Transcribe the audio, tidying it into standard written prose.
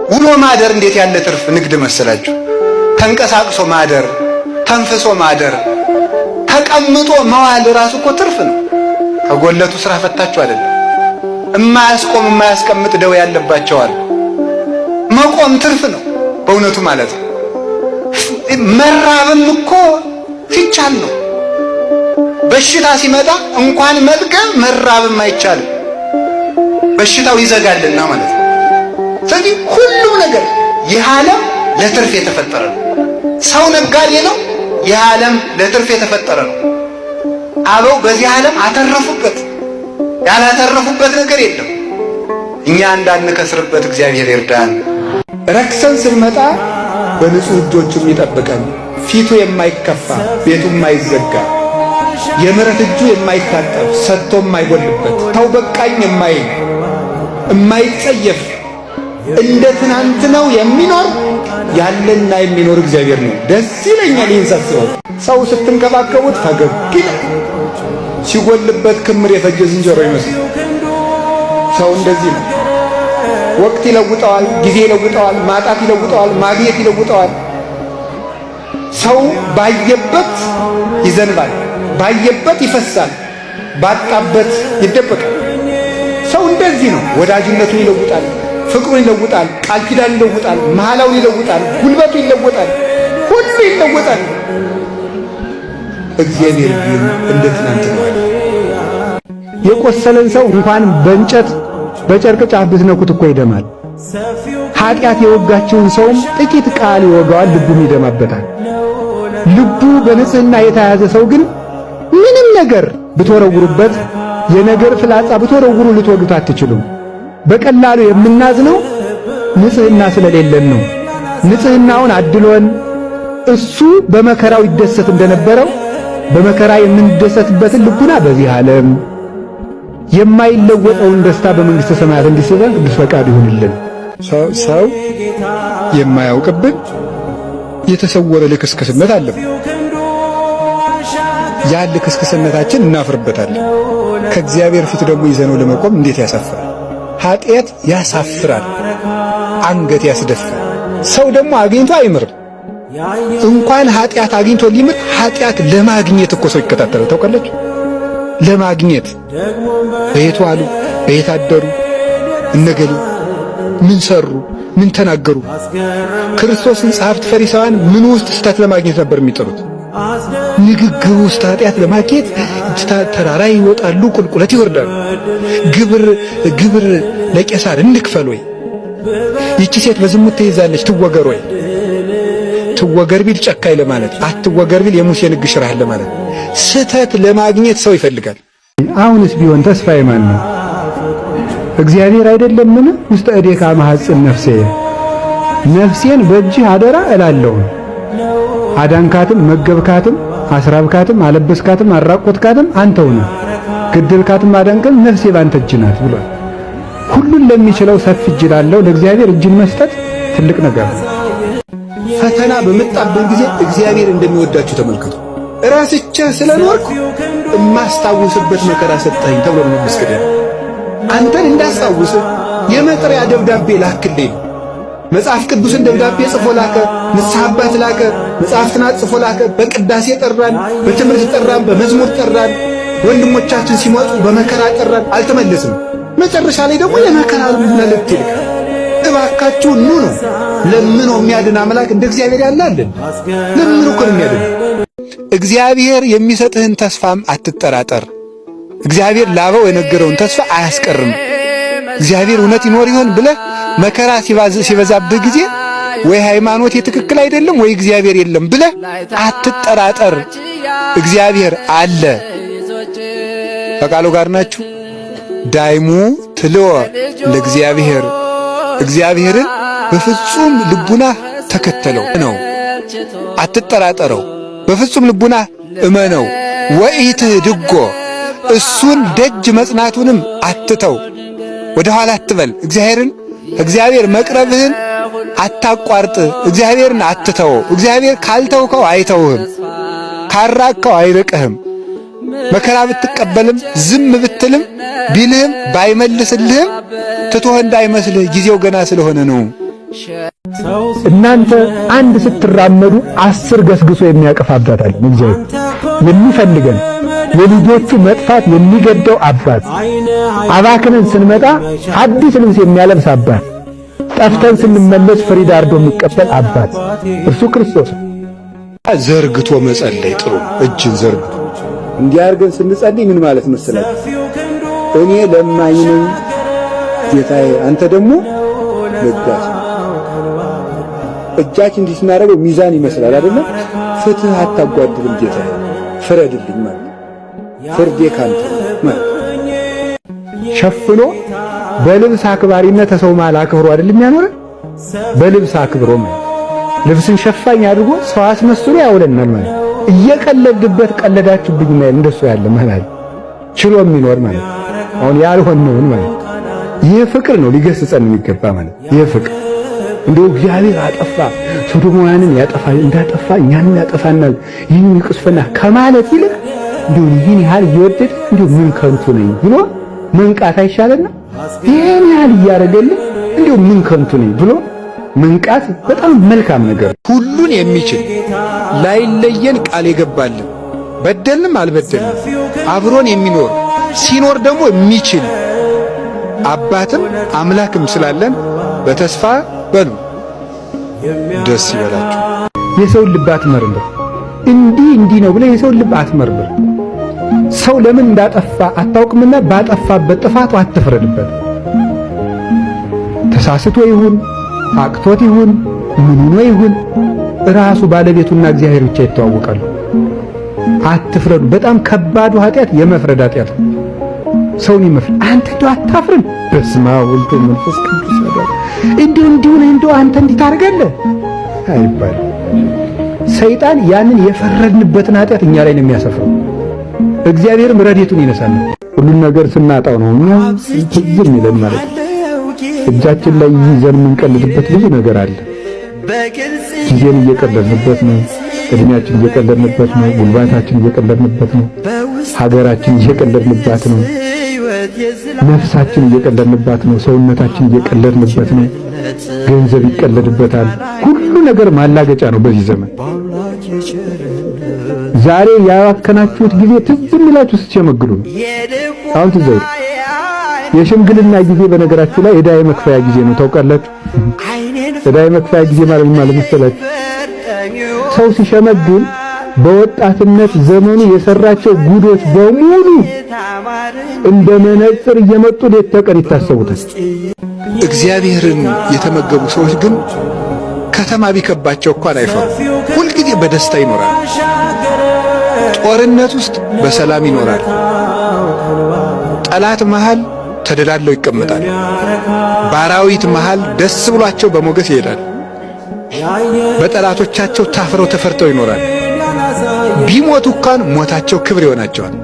ውሎ ማደር እንዴት ያለ ትርፍ ንግድ መሰላችሁ? ተንቀሳቅሶ ማደር፣ ተንፍሶ ማደር፣ ተቀምጦ መዋል ራሱ እኮ ትርፍ ነው። ከጎለቱ ስራ ፈታችሁ አይደለም። የማያስቆም የማያስቀምጥ ደዌ ያለባቸው አሉ። መቆም ትርፍ ነው በእውነቱ ማለት ነው። መራብም እኮ ሲቻል ነው። በሽታ ሲመጣ እንኳን መጥገብ መራብም አይቻልም፣ በሽታው ይዘጋልና ማለት ነው። ስለዚህ ሁሉም ነገር ይህ ዓለም ለትርፍ የተፈጠረ ነው። ሰው ነጋዴ ነው፣ ይህ ዓለም ለትርፍ የተፈጠረ ነው። አበው በዚህ ዓለም አተረፉበት፣ ያላተረፉበት ነገር የለም። እኛ እንዳንከስርበት እግዚአብሔር ይርዳን። ረክሰን ስንመጣ በንጹህ እጆቹም ይጠብቀን፣ ፊቱ የማይከፋ ቤቱ የማይዘጋ የምሕረት እጁ የማይታጠፍ ሰጥቶ የማይጎልበት ተው በቃኝ የማይል የማይጸየፍ እንደ ትናንት ነው የሚኖር ያለና የሚኖር እግዚአብሔር ነው። ደስ ይለኛል ይህን ሳስበው። ሰው ስትንከባከቡት ፈገግ ይላል፣ ሲጎልበት ክምር የፈጀ ዝንጀሮ ይመስል። ሰው እንደዚህ ነው። ወቅት ይለውጠዋል፣ ጊዜ ይለውጠዋል፣ ማጣት ይለውጠዋል፣ ማግኘት ይለውጠዋል። ሰው ባየበት ይዘንባል፣ ባየበት ይፈሳል፣ ባጣበት ይደበቃል። ሰው እንደዚህ ነው። ወዳጅነቱን ይለውጣል፣ ፍቅሩን ይለውጣል፣ ቃል ኪዳን ይለውጣል፣ መሐላውን ይለውጣል፣ ጉልበቱ ይለውጣል፣ ሁሉ ይለውጣል። እግዚአብሔር ግን እንደ ትናንት ነው። የቆሰለን ሰው እንኳን በእንጨት በጨርቅ ጫፍ ብትነኩት እኮ ይደማል። ኃጢአት የወጋችውን ሰውም ጥቂት ቃል ይወጋዋል፣ ልቡም ይደማበታል። ልቡ በንጽህና የተያዘ ሰው ግን ምንም ነገር ብትወረውሩበት፣ የነገር ፍላጻ ብትወረውሩ ልትወዱት አትችሉም። በቀላሉ የምናዝነው ንጽህና ስለሌለን ነው። ንጽህናውን አድሎን እሱ በመከራው ይደሰት እንደነበረው በመከራ የምንደሰትበትን ልቡና በዚህ ዓለም የማይለወጠውን ደስታ በመንግሥተ ሰማያት እንዲሰጠን ቅዱስ ፈቃድ ይሁንልን። ሰው የማያውቅብን የተሰወረ ልክስክስነት አለብን። ያ ልክስክስነታችን እናፍርበታለን። ከእግዚአብሔር ፊት ደግሞ ይዘነው ለመቆም እንዴት ያሳፍራል! ኃጢአት ያሳፍራል፣ አንገት ያስደፋል። ሰው ደግሞ አግኝቶ አይምርም። እንኳን ኃጢአት አግኝቶ ሊምር ኃጢአት ለማግኘት እኮ ሰው ይከታተላል። ታውቃላችሁ? ለማግኘት በየት ዋሉ፣ በየት አደሩ፣ እነገሌ ምን ሰሩ፣ ምን ተናገሩ። ክርስቶስን ጸሐፍት ፈሪሳውያን ምን ውስጥ ስህተት ለማግኘት ነበር የሚጥሩት? ንግግር ውስጥ ኃጢአት ለማግኘት ተራራ ይወጣሉ፣ ቁልቁለት ይወርዳሉ። ግብር ለቄሳር እንክፈል ወይ፣ ይቺ ሴት በዝሙት ተይዛለች ትወገር ወይ። ትወገር ቢል ጨካኝ ለማለት፣ አትወገር ቢል የሙሴን ሕግ ሽራህ ለማለት። ስህተት ለማግኘት ሰው ይፈልጋል። አሁንስ ቢሆን ተስፋዬ ማን ነው? እግዚአብሔር አይደለምን? ውስጥ እዴካ ማሐጽን ነፍሴ፣ ነፍሴን በእጅህ አደራ እላለሁ። አዳንካትም፣ መገብካትም፣ አስራብካትም፣ አለበስካትም፣ አራቆትካትም አንተው ነህ። ገደልካትም አዳንከም ነፍሴ ባንተ እጅ ናት ብሏል። ሁሉን ለሚችለው ሰፊ እጅ ላለው ለእግዚአብሔር እጅን መስጠት ትልቅ ነገር ነው። ፈተና በመጣበት ጊዜ እግዚአብሔር እንደሚወዳችሁ ተመልከቱ። ራስቼ ስለኖርኩ እማስታውስበት መከራ ሰጠኝ ተብሎ ነው መስከረ። አንተን እንዳስታውስህ የመጥሪያ ደብዳቤ ላክልኝ። መጽሐፍ ቅዱስን ደብዳቤ ጽፎ ላከ፣ ንስሐ አባት ላከ፣ መጽሐፍትን ጽፎ ላከ። በቅዳሴ ጠራን፣ በትምህርት ጠራን፣ በመዝሙር ጠራን። ወንድሞቻችን ሲመጡ በመከራ ጠራን፣ አልተመለስም። መጨረሻ ላይ ደግሞ የመከራ መልእክት ይልካል። እባካችሁ ኑ ነው። ለምኖ የሚያድን አምላክ እንደ እግዚአብሔር ያለ አለን? ለምኖ እኮ ነው የሚያድን። እግዚአብሔር የሚሰጥህን ተስፋም አትጠራጠር። እግዚአብሔር ላበው የነገረውን ተስፋ አያስቀርም። እግዚአብሔር እውነት ይኖር ይሆን ብለህ መከራ ሲበዛብህ ጊዜ ወይ ሃይማኖት የትክክል አይደለም ወይ እግዚአብሔር የለም ብለህ አትጠራጠር። እግዚአብሔር አለ። ከቃሉ ጋር ናችሁ። ዳይሙ ትልወ ለእግዚአብሔር፣ እግዚአብሔርን በፍጹም ልቡና ተከተለው ነው። አትጠራጠረው፣ በፍጹም ልቡና እመነው። ወኢትህድጎ፣ እሱን ደጅ መጽናቱንም አትተው፣ ወደ ኋላ አትበል። እግዚአብሔር መቅረብህን አታቋርጥ። እግዚአብሔርን አትተው። እግዚአብሔር ካልተውከው አይተውህም፣ ካራቅከው አይርቅህም። መከራ ብትቀበልም ዝም ብትልም ቢልህም ባይመልስልህም ትቶህ እንዳይመስልህ ጊዜው ገና ስለሆነ ነው። እናንተ አንድ ስትራመዱ 10 ገስግሶ የሚያቀፍ አባት አለ። እግዚአብሔር የሚፈልገን የልጆቹ መጥፋት የሚገደው አባት፣ አባክነን ስንመጣ አዲስ ልብስ የሚያለብስ አባት፣ ጠፍተን ስንመለስ ፍሪዳ አርዶ የሚቀበል አባት እርሱ ክርስቶስ። ዘርግቶ መጸለይ ጥሩ። እጅን ዘርግቶ እንዲያርገን ስንጸልይ ምን ማለት መሰላችሁ? እኔ ለማኝ ነኝ ጌታዬ፣ አንተ ደግሞ ለጋስ። እጃችን እንዲህ ስናደርገው ሚዛን ይመስላል አይደለ? ፍትህ አታጓድልም ጌታዬ፣ ፍረድልኝ ማለት ፍርዴ ካንተ ማለት። ሸፍኖ በልብስ አክባሪነት ሰው ማል አክብሮ አይደለም ያኖረ፣ በልብስ አክብሮ ማለት ልብስን ሸፋኝ አድርጎ ሰው አስመስሎ ያውለናል ማለት። እየቀለድበት ቀለዳችሁብኝ ማለት እንደሱ ያለ ማለት ችሎ የሚኖር ማለት አሁን ያልሆነውን ማለት። ይህ ፍቅር ነው ሊገስጸን የሚገባ ማለት። ይህ ፍቅር እንደው እግዚአብሔር አጠፋ ሶዶማውያንን ያጠፋ እንዳጠፋ እኛንም ያጠፋናል ይህን ይቅስፈና ከማለት ይልቅ እንደው ይህን ያህል እየወደደ እንደው ምን ከንቱ ነኝ ብሎ መንቃት አይሻለና? ይህን ያህል እያደረገልን እንደው ምን ከንቱ ነኝ ብሎ መንቃት በጣም መልካም ነገር። ሁሉን የሚችል ላይለየን ቃል የገባልን በደልንም አልበደልንም አብሮን የሚኖር ሲኖር ደግሞ የሚችል አባትም አምላክም ስላለን በተስፋ በሉ ደስ ይበላችሁ። የሰውን ልብ አትመርምር። እንዲህ ነው ብለህ የሰውን ልብ አትመርምር። ሰው ለምን እንዳጠፋ አታውቅምና ባጠፋበት ጥፋቱ አትፍረድበት። ተሳስቶ ይሁን አቅቶት ይሁን ምን ሆኖ ይሁን ራሱ ባለቤቱና እግዚአብሔር ብቻ ይተዋወቃሉ። አትፍረዱ። በጣም ከባዱ ኃጢአት የመፍረድ ኃጢአት ነው። ሰውን ይመፍረድ። አንተ እንደው አታፍርም? በስመ አብ ወወልድ ወመንፈስ ቅዱስ እንደው አንተ እንዲህ ታደርጋለህ አይባልም። ሰይጣን ያንን የፈረድንበትን ኃጢአት እኛ ላይ ነው የሚያሰፍረው። እግዚአብሔርም ረድኤቱን ይነሳል። ሁሉን ነገር ስናጣው ነው እኛ ትዝም ይለን ማለት ነው። እጃችን ላይ ይዘን የምንቀልድበት ብዙ ነገር አለ። ጊዜን እየቀለድንበት ነው። እድሜያችን እየቀለድንበት ነው። ጉልባታችን እየቀለድንበት ነው። ሀገራችን እየቀለድንባት ነው። ነፍሳችን እየቀለድንባት ነው። ሰውነታችን እየቀለድንበት ነው። ገንዘብ ይቀለድበታል። ሁሉ ነገር ማላገጫ ነው በዚህ ዘመን። ዛሬ ያባከናችሁት ጊዜ ትዝ የሚላችሁ ስትሸመግሉ ነው። አሁን ትዝ አይል የሽምግልና ጊዜ በነገራችሁ ላይ ዕዳ የመክፈያ ጊዜ ነው። ታውቃላችሁ? ዕዳ የመክፈያ ጊዜ ማለት መሰላችሁ? ሰው ሲሸመግል በወጣትነት ዘመኑ የሰራቸው ጉዶች በሙሉ እንደ መነጽር እየመጡ ሌት ተቀን ይታሰቡታል። እግዚአብሔርን የተመገቡ ሰዎች ግን ከተማ ቢከባቸው እንኳን አይፈሩ። ሁልጊዜ በደስታ ይኖራል። ጦርነት ውስጥ በሰላም ይኖራል። ጠላት መሃል ተደላድለው ይቀመጣል። ባራዊት መሃል ደስ ብሏቸው በሞገስ ይሄዳል። በጠላቶቻቸው ታፍረው ተፈርተው ይኖራል። ቢሞቱ እንኳን ሞታቸው ክብር ይሆናቸዋል።